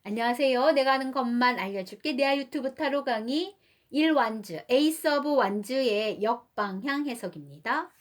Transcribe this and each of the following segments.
안녕하세요. 내가 아는 것만 알려줄게. 내아 유튜브 타로 강의 1완즈, 에이스 오브 완즈의 역방향 해석입니다.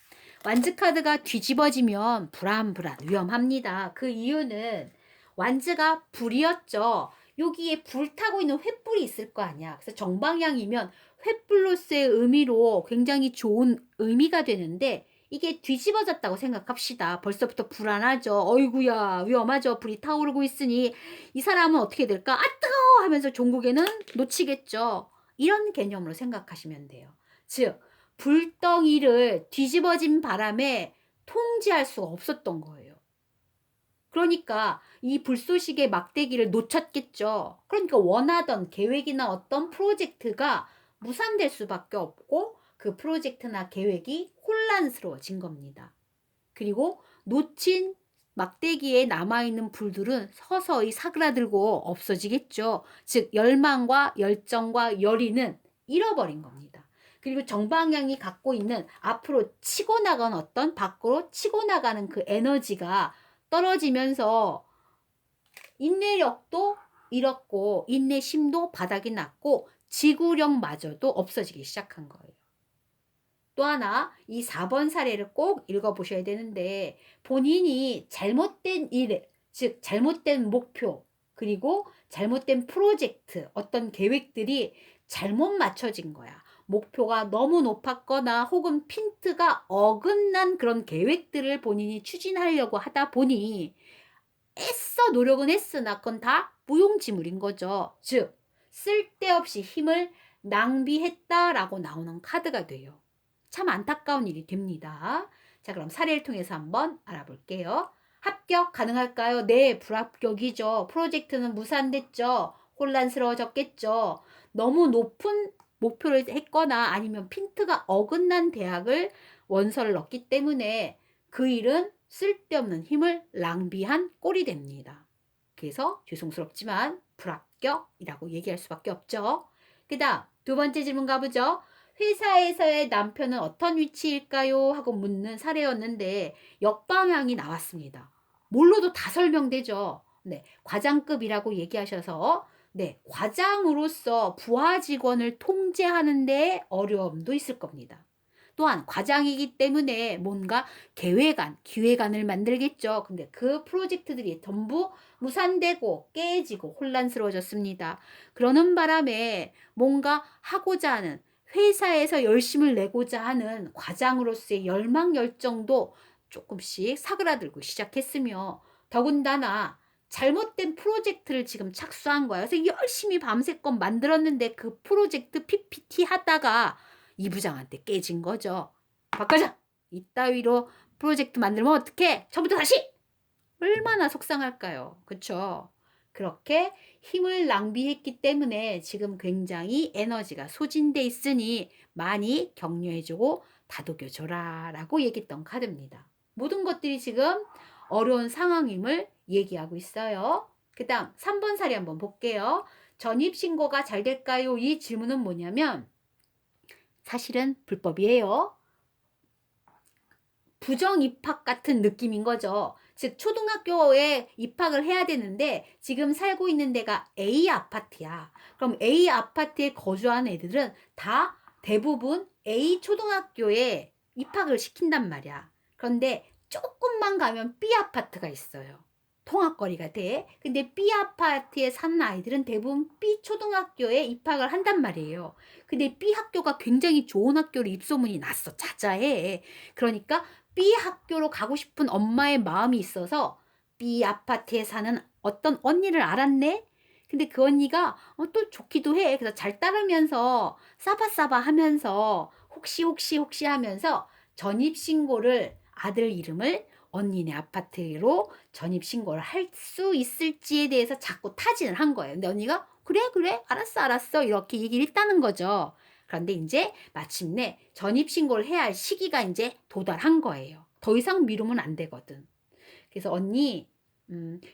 완즈 카드가 뒤집어지면 불안불안 위험합니다. 그 이유는 완즈가 불이었죠. 여기에 불타고 있는 횃불이 있을 거 아니야. 그래서 정방향이면 횃불로서의 의미로 굉장히 좋은 의미가 되는데 이게 뒤집어졌다고 생각합시다. 벌써부터 불안하죠. 어이구야 위험하죠. 불이 타오르고 있으니 이 사람은 어떻게 될까? 아 뜨거워 하면서 종국에는 놓치겠죠. 이런 개념으로 생각하시면 돼요. 즉 불덩이를 뒤집어진 바람에 통제할 수가 없었던 거예요. 그러니까 이 불쏘시개 막대기를 놓쳤겠죠. 그러니까 원하던 계획이나 어떤 프로젝트가 무산될 수밖에 없고 그 프로젝트나 계획이 혼란스러워진 겁니다. 그리고 놓친 막대기에 남아있는 불들은 서서히 사그라들고 없어지겠죠. 즉 열망과 열정과 열의는 잃어버린 겁니다. 그리고 정방향이 갖고 있는 앞으로 치고 나가는 어떤 밖으로 치고 나가는 그 에너지가 떨어지면서 인내력도 잃었고 인내심도 바닥이 났고 지구력마저도 없어지기 시작한 거예요. 또 하나 이 4번 사례를 꼭 읽어보셔야 되는데 본인이 잘못된 일, 즉 잘못된 목표 그리고 잘못된 프로젝트 어떤 계획들이 잘못 맞춰진 거야. 목표가 너무 높았거나 혹은 핀트가 어긋난 그런 계획들을 본인이 추진하려고 하다 보니 애써 노력은 했으나 그건 다 무용지물인 거죠. 즉 쓸데없이 힘을 낭비했다라고 나오는 카드가 돼요. 참 안타까운 일이 됩니다. 자, 그럼 사례를 통해서 한번 알아볼게요. 합격 가능할까요? 네, 불합격이죠. 프로젝트는 무산됐죠. 혼란스러워졌겠죠. 너무 높은 목표를 했거나 아니면 핀트가 어긋난 대학을 원서를 넣기 때문에 그 일은 쓸데없는 힘을 낭비한 꼴이 됩니다. 그래서 죄송스럽지만 불합격이라고 얘기할 수밖에 없죠. 그 다음 두 번째 질문 가보죠. 회사에서의 남편은 어떤 위치일까요? 하고 묻는 사례였는데 역방향이 나왔습니다. 뭘로도 다 설명되죠. 네, 과장급이라고 얘기하셔서 네, 과장으로서 부하 직원을 통제하는 데 어려움도 있을 겁니다. 또한 과장이기 때문에 뭔가 계획안, 기획안을 만들겠죠. 근데 그 프로젝트들이 전부 무산되고 깨지고 혼란스러워졌습니다. 그러는 바람에 뭔가 하고자 하는 회사에서 열심을 내고자 하는 과장으로서의 열망 열정도 조금씩 사그라들고 시작했으며 더군다나 잘못된 프로젝트를 지금 착수한 거예요. 그래서 열심히 밤새껏 만들었는데 그 프로젝트 PPT 하다가 이 부장한테 깨진 거죠. 박 과장, 이따위로 프로젝트 만들면 어떡해? 처음부터 다시! 얼마나 속상할까요? 그쵸? 그렇게 힘을 낭비했기 때문에 지금 굉장히 에너지가 소진돼 있으니 많이 격려해주고 다독여줘라 라고 얘기했던 카드입니다. 모든 것들이 지금 어려운 상황임을 얘기하고 있어요. 그 다음 3번 사례 한번 볼게요. 전입신고가 잘 될까요? 이 질문은 뭐냐면 사실은 불법이에요. 부정 입학 같은 느낌인 거죠. 즉 초등학교에 입학을 해야 되는데 지금 살고 있는 데가 A 아파트야. 그럼 A 아파트에 거주하는 애들은 다 대부분 A 초등학교에 입학을 시킨단 말이야. 그런데 조금만 가면 B 아파트가 있어요. 통학거리가 돼. 근데 B 아파트에 사는 아이들은 대부분 B 초등학교에 입학을 한단 말이에요. 근데 B 학교가 굉장히 좋은 학교로 입소문이 났어. 자자해. 그러니까 B 학교로 가고 싶은 엄마의 마음이 있어서 B 아파트에 사는 어떤 언니를 알았네? 근데 그 언니가 또 좋기도 해. 그래서 잘 따르면서 싸바싸바 하면서 혹시 하면서 전입신고를 아들 이름을 언니네 아파트로 전입신고를 할 수 있을지에 대해서 자꾸 타진을 한 거예요. 근데 언니가 그래 알았어 이렇게 얘기를 했다는 거죠. 그런데 이제 마침내 전입신고를 해야 할 시기가 이제 도달한 거예요. 더 이상 미루면 안 되거든. 그래서 언니,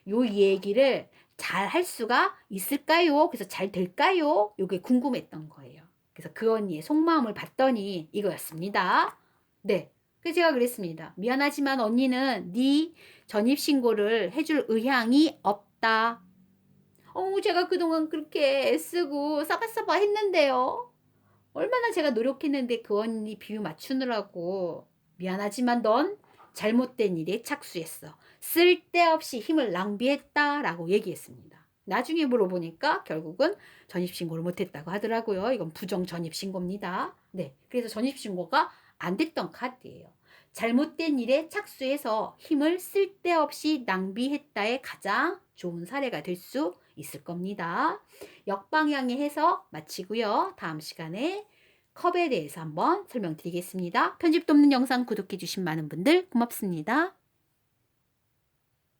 요 얘기를 잘 할 수가 있을까요? 그래서 잘 될까요? 요게 궁금했던 거예요. 그래서 그 언니의 속마음을 봤더니 이거였습니다. 네. 그래서 제가 그랬습니다. 미안하지만 언니는 네 전입신고를 해줄 의향이 없다. 제가 그동안 그렇게 애쓰고 싸바싸바 했는데요. 얼마나 제가 노력했는데 그 언니 비유 맞추느라고. 미안하지만 넌 잘못된 일에 착수했어. 쓸데없이 힘을 낭비했다라고 얘기했습니다. 나중에 물어보니까 결국은 전입신고를 못했다고 하더라고요. 이건 부정 전입신고입니다. 네. 그래서 전입신고가 안 됐던 카드예요. 잘못된 일에 착수해서 힘을 쓸데없이 낭비했다의 가장 좋은 사례가 될 수 있을 겁니다. 역방향의 해석 마치고요. 다음 시간에 컵에 대해서 한번 설명드리겠습니다. 편집도 없는 영상 구독해 주신 많은 분들 고맙습니다.